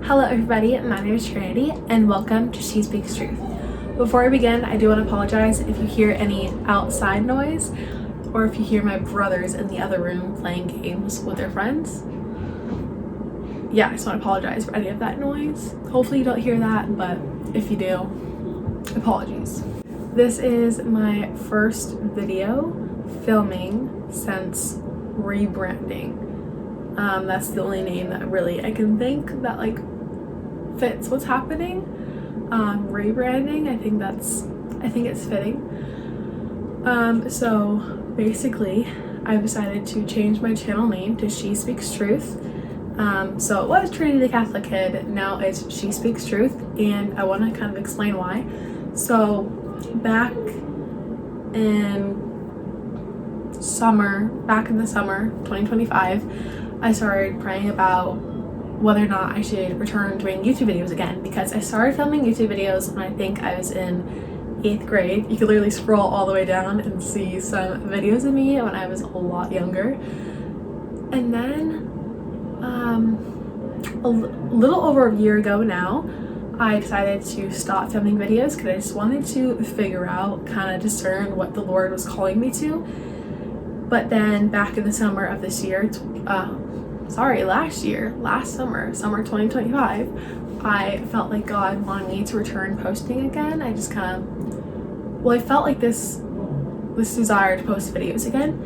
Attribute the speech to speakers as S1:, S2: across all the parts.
S1: Hello everybody, my name is Trinity and welcome to She Speaks Truth. Before I begin, I do want to apologize if you hear any outside noise or if you hear my brothers in the other room playing games with their friends. Yeah, I just want to apologize for any of that noise. Hopefully you don't hear that, but if you do, apologies. This is my first video filming since rebranding. That's the only name that really I can think that fits what's happening. Rebranding, I think it's fitting. So basically I've decided to change my channel name to She Speaks Truth. So it was Trinity the Catholic Kid, now it's She Speaks Truth, and I want to kind of explain why. So back in the summer 2025, I started praying about whether or not I should return doing YouTube videos again, because I started filming YouTube videos when I think I was in 8th grade. You could literally scroll all the way down and see some videos of me when I was a lot younger. And then a little over a year ago now, I decided to stop filming videos because I just wanted to figure out, kind of discern what the Lord was calling me to. But then back in the summer of this year, last summer 2025, I felt like God wanted me to return posting again. I just I felt like this desire to post videos again.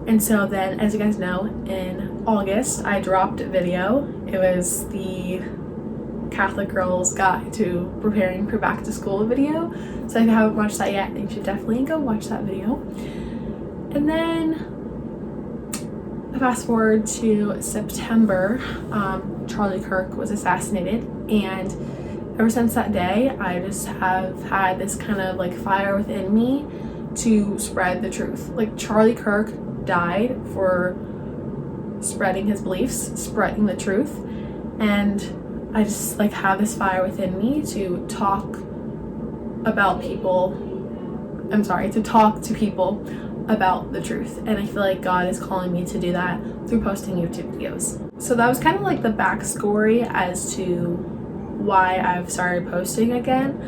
S1: And so then, as you guys know, in August, I dropped a video. It was the Catholic Girls Guide to Preparing for Back to School video. So if you haven't watched that yet, you should definitely go watch that video. And then fast forward to September, Charlie Kirk was assassinated, and ever since that day I just have had this kind of fire within me to spread the truth. Charlie Kirk died for spreading his beliefs, spreading the truth, and I just have this fire within me to talk to people about the truth. And I feel like God is calling me to do that through posting YouTube videos. So that was kind of the backstory as to why I've started posting again.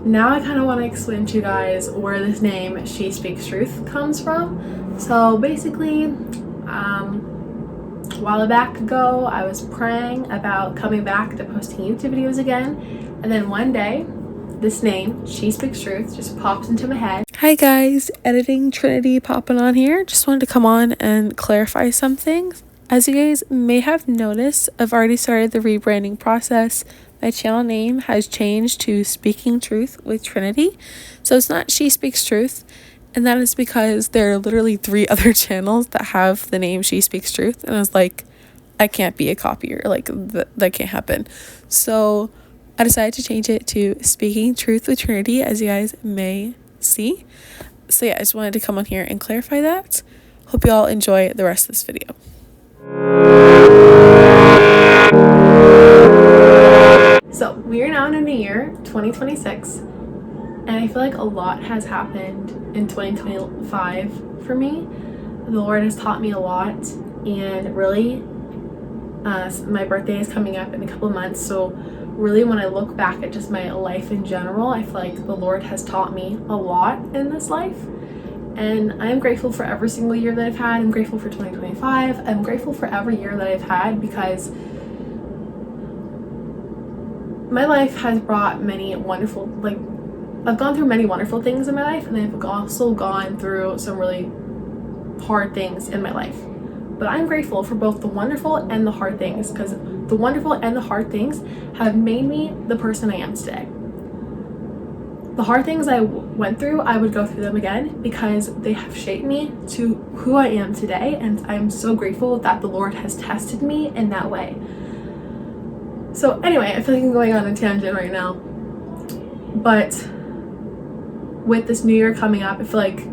S1: Now I kind of want to explain to you guys where this name She Speaks Truth comes from. So basically, a while back ago, I was praying about coming back to posting YouTube videos again, and then one day this name, She Speaks Truth, just pops into my head. Hi guys, editing Trinity popping on here. Just wanted to come on and clarify something. As you guys may have noticed, I've already started the rebranding process. My channel name has changed to Speaking Truth with Trinity. So it's not She Speaks Truth, and that is because there are literally 3 other channels that have the name She Speaks Truth, and I was like, I can't be a copier, that can't happen. So I decided to change it to Speaking Truth with Trinity, as you guys may see. So yeah, I just wanted to come on here and clarify that. Hope you all enjoy the rest of this video. So we are now in a new year, 2026, and I feel like a lot has happened in 2025 for me. The Lord has taught me a lot, and really my birthday is coming up in a couple of months, so really when I look back at just my life in general, I feel like the Lord has taught me a lot in this life, and I am grateful for every single year that I've had. I'm grateful for 2025. I'm grateful for every year that I've had, because my life has brought many wonderful, I've gone through many wonderful things in my life, and I've also gone through some really hard things in my life. But I'm grateful for both the wonderful and the hard things, because the wonderful and the hard things have made me the person I am today. The hard things I went through, I would go through them again because they have shaped me to who I am today, and I'm so grateful that the Lord has tested me in that way. So anyway, I feel like I'm going on a tangent right now, but with this new year coming up, I feel like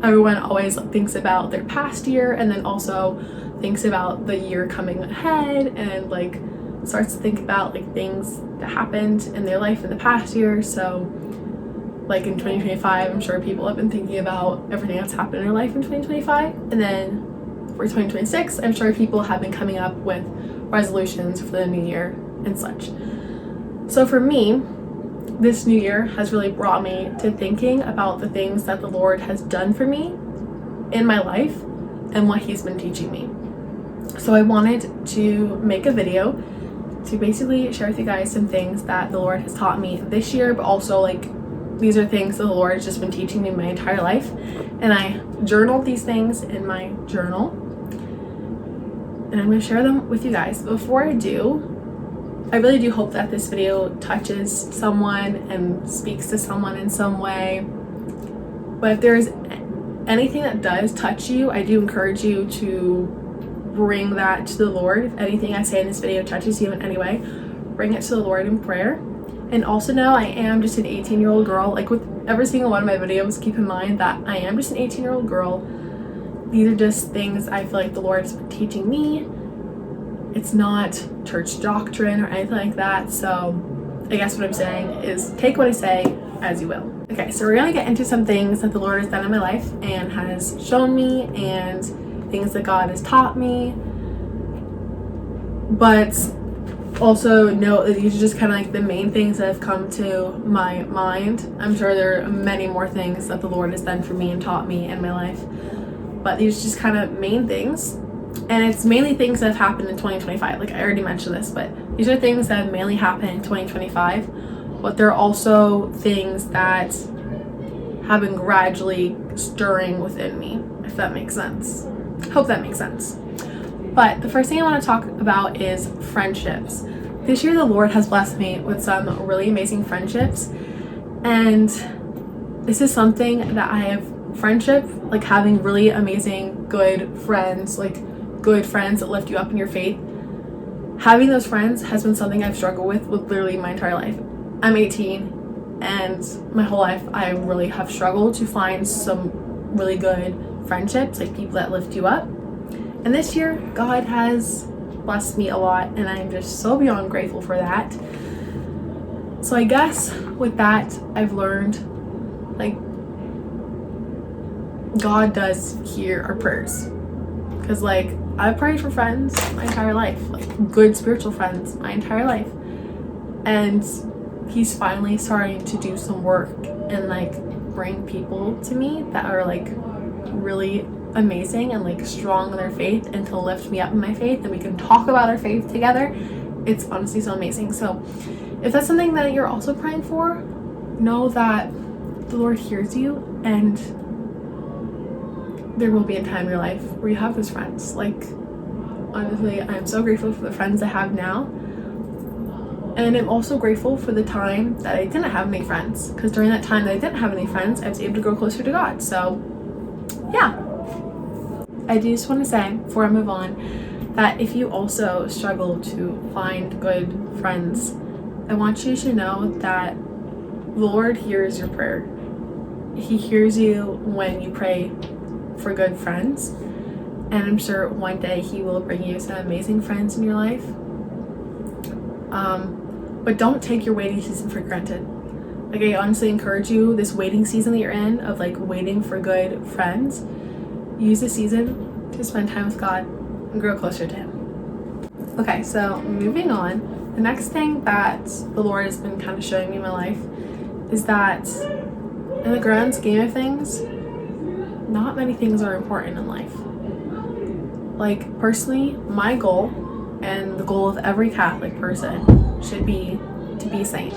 S1: everyone always thinks about their past year and then also thinks about the year coming ahead, and starts to think about things that happened in their life in the past year. So in 2025, I'm sure people have been thinking about everything that's happened in their life in 2025, and then for 2026, I'm sure people have been coming up with resolutions for the new year and such. So for me, this new year has really brought me to thinking about the things that the Lord has done for me in my life and what He's been teaching me. So I wanted to make a video to basically share with you guys some things that the Lord has taught me this year, but also like these are things that the Lord has just been teaching me my entire life. And I journaled these things in my journal, and I'm going to share them with you guys. Before I do, I really do hope that this video touches someone and speaks to someone in some way. But if there's anything that does touch you, I do encourage you to bring that to the Lord. If anything I say in this video touches you in any way, bring it to the Lord in prayer. And also know I am just an 18-year-old girl. Like with every single one of my videos, keep in mind that I am just an 18-year-old girl. These are just things I feel like the Lord has been teaching me. It's not church doctrine or anything like that. So I guess what I'm saying is take what I say as you will. Okay, so we're gonna get into some things that the Lord has done in my life and has shown me, and things that God has taught me. But also note that these are just kind of like the main things that have come to my mind. I'm sure there are many more things that the Lord has done for me and taught me in my life, but these are just kind of main things. And it's mainly things that have happened in 2025. Like I already mentioned this, but these are things that have mainly happened in 2025. But they're also things that have been gradually stirring within me, if that makes sense. Hope that makes sense. But the first thing I want to talk about is friendships. This year the Lord has blessed me with some really amazing friendships. And this is something that I have friendship, like having really amazing, good friends, like good friends that lift you up in your faith. Having those friends has been something I've struggled with literally my entire life. I'm 18 and my whole life I really have struggled to find some really good friendships, like people that lift you up. And this year God has blessed me a lot, and I'm just so beyond grateful for that. So I guess with that I've learned, like, God does hear our prayers. Because like I've prayed for friends my entire life, like good spiritual friends my entire life, and He's finally starting to do some work and like bring people to me that are like really amazing and like strong in their faith, and to lift me up in my faith, and we can talk about our faith together. It's honestly so amazing. So if that's something that you're also praying for, know that the Lord hears you, and there will be a time in your life where you have those friends. Like honestly, I'm so grateful for the friends I have now, and I'm also grateful for the time that I didn't have any friends, because during that time that I didn't have any friends, I was able to grow closer to God. So yeah, I do just want to say before I move on that if you also struggle to find good friends, I want you to know that the Lord hears your prayer. He hears you when you pray for good friends, and I'm sure one day He will bring you some amazing friends in your life. But don't take your waiting season for granted. Like I honestly encourage you, this waiting season that you're in of like waiting for good friends, use this season to spend time with God and grow closer to Him. Okay, so moving on, the next thing that the Lord has been kind of showing me in my life is that in the grand scheme of things, not many things are important in life. Like personally, my goal and the goal of every Catholic person should be to be a saint,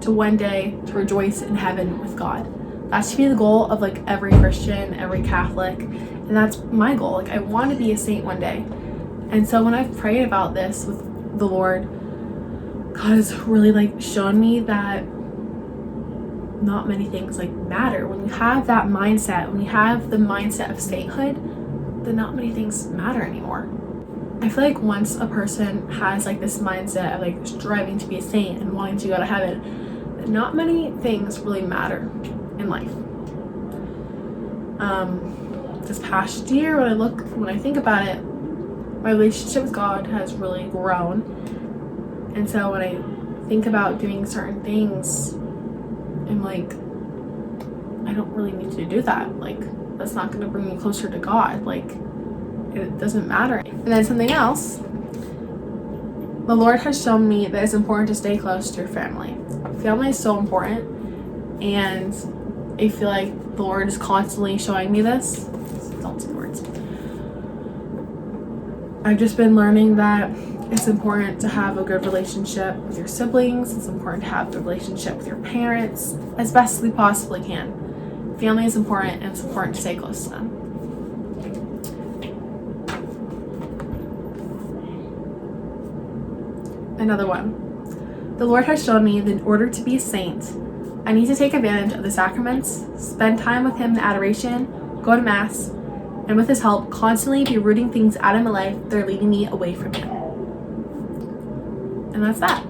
S1: to one day to rejoice in heaven with God. That should be the goal of like every Christian, every Catholic, and that's my goal. Like I want to be a saint one day. And so when I've prayed about this with the Lord, God has really like shown me that not many things like matter. When you have that mindset, when you have the mindset of sainthood, then not many things matter anymore. I feel like once a person has like this mindset of like striving to be a saint and wanting to go to heaven, that not many things really matter in life. This past year, when I think about it, my relationship with God has really grown. And so when I think about doing certain things, I'm like, I don't really need to do that. Like, that's not going to bring me closer to God. Like, it doesn't matter. And then something else The Lord has shown me that it's important to stay close to your family. Family is so important, and I feel like the Lord is constantly showing me this. Don't say words. I've just been learning that it's important to have a good relationship with your siblings. It's important to have a good relationship with your parents as best as we possibly can. Family is important, and it's important to stay close to them. Another one. The Lord has shown me that in order to be a saint, I need to take advantage of the sacraments, spend time with Him in adoration, go to Mass, and with His help, constantly be rooting things out of my life that are leading me away from Him. And that's that.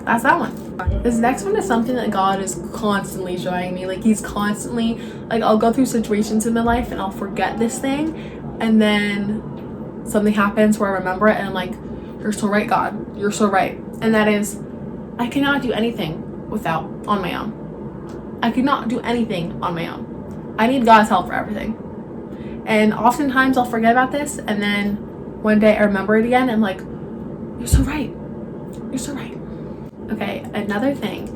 S1: That's that one. This next one is something that God is constantly showing me. Like, He's constantly, like, I'll go through situations in my life and I'll forget this thing, and then something happens where I remember it and I'm like, you're so right, God. You're so right. And that is, I cannot do anything on my own. I could not do anything on my own. I need God's help for everything. And oftentimes I'll forget about this, and then one day I remember it again and I'm like, you're so right. You're so right. Okay, another thing.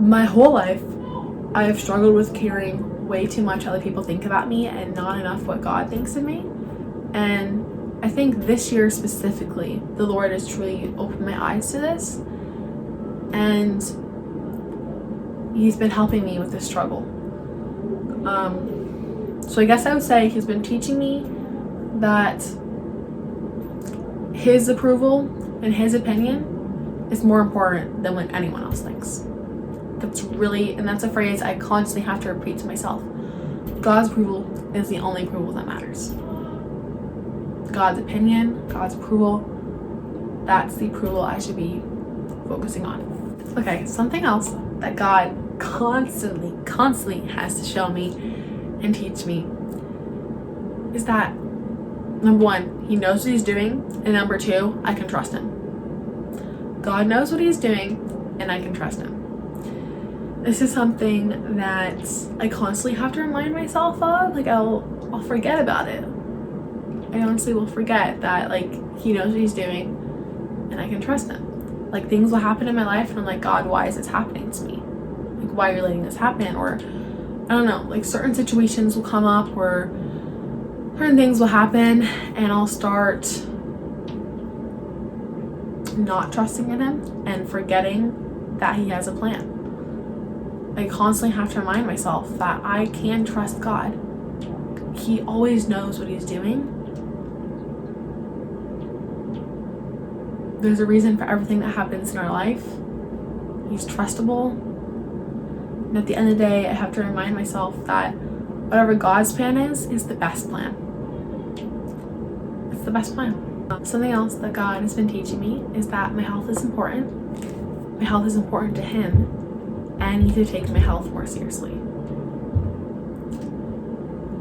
S1: My whole life, I have struggled with caring way too much how other people think about me and not enough what God thinks of me. And I think this year specifically, the Lord has truly opened my eyes to this. And He's been helping me with this struggle. So I guess I would say He's been teaching me that His approval and His opinion is more important than what anyone else thinks. That's a phrase I constantly have to repeat to myself. God's approval is the only approval that matters. God's opinion, God's approval, that's the approval I should be focusing on. Okay, something else that God constantly has to show me and teach me is that, number one, He knows what He's doing, and number two, I can trust Him. God knows what He's doing, and I can trust Him. This is something that I constantly have to remind myself of. Like, I'll forget about it. I honestly will forget that, like, He knows what He's doing, and I can trust Him. Like, things will happen in my life, and I'm like, God, why is this happening to me? Like, why are you letting this happen? Or, I don't know, like, certain situations will come up or certain things will happen, and I'll start not trusting in Him and forgetting that He has a plan. I constantly have to remind myself that I can trust God. He always knows what He's doing. There's a reason for everything that happens in our life. He's trustable. And at the end of the day, I have to remind myself that whatever God's plan is the best plan. It's the best plan. Something else that God has been teaching me is that my health is important. My health is important to Him, and I need to take my health more seriously.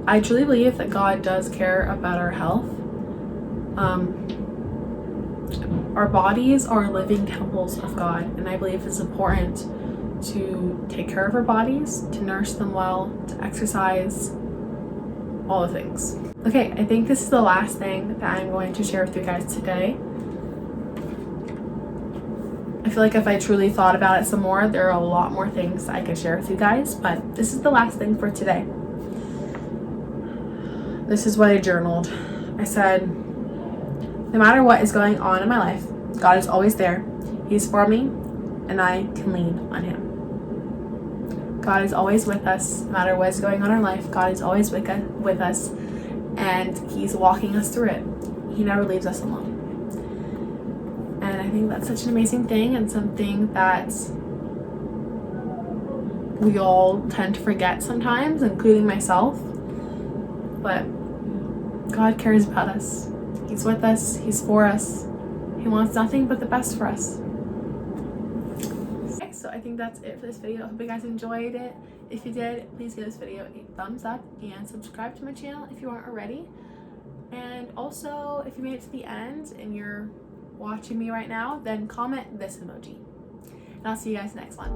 S1: I truly believe that God does care about our health. Our bodies are living temples of God, and I believe it's important to take care of our bodies, to nourish them well, to exercise, all the things. Okay, I think this is the last thing that I'm going to share with you guys today. I feel like if I truly thought about it some more, there are a lot more things I could share with you guys, but this is the last thing for today. This is what I journaled. I said, no matter what is going on in my life, God is always there. He's for me, and I can lean on Him. God is always with us. No matter what is going on in our life, God is always with us, and He's walking us through it. He never leaves us alone. And I think that's such an amazing thing, and something that we all tend to forget sometimes, including myself. But God cares about us. He's with us. He's for us. He wants nothing but the best for us. Okay, so I think that's it for this video. I hope you guys enjoyed it. If you did, please give this video a thumbs up and subscribe to my channel if you aren't already. And also, if you made it to the end and you're watching me right now, then comment this emoji. And I'll see you guys next one.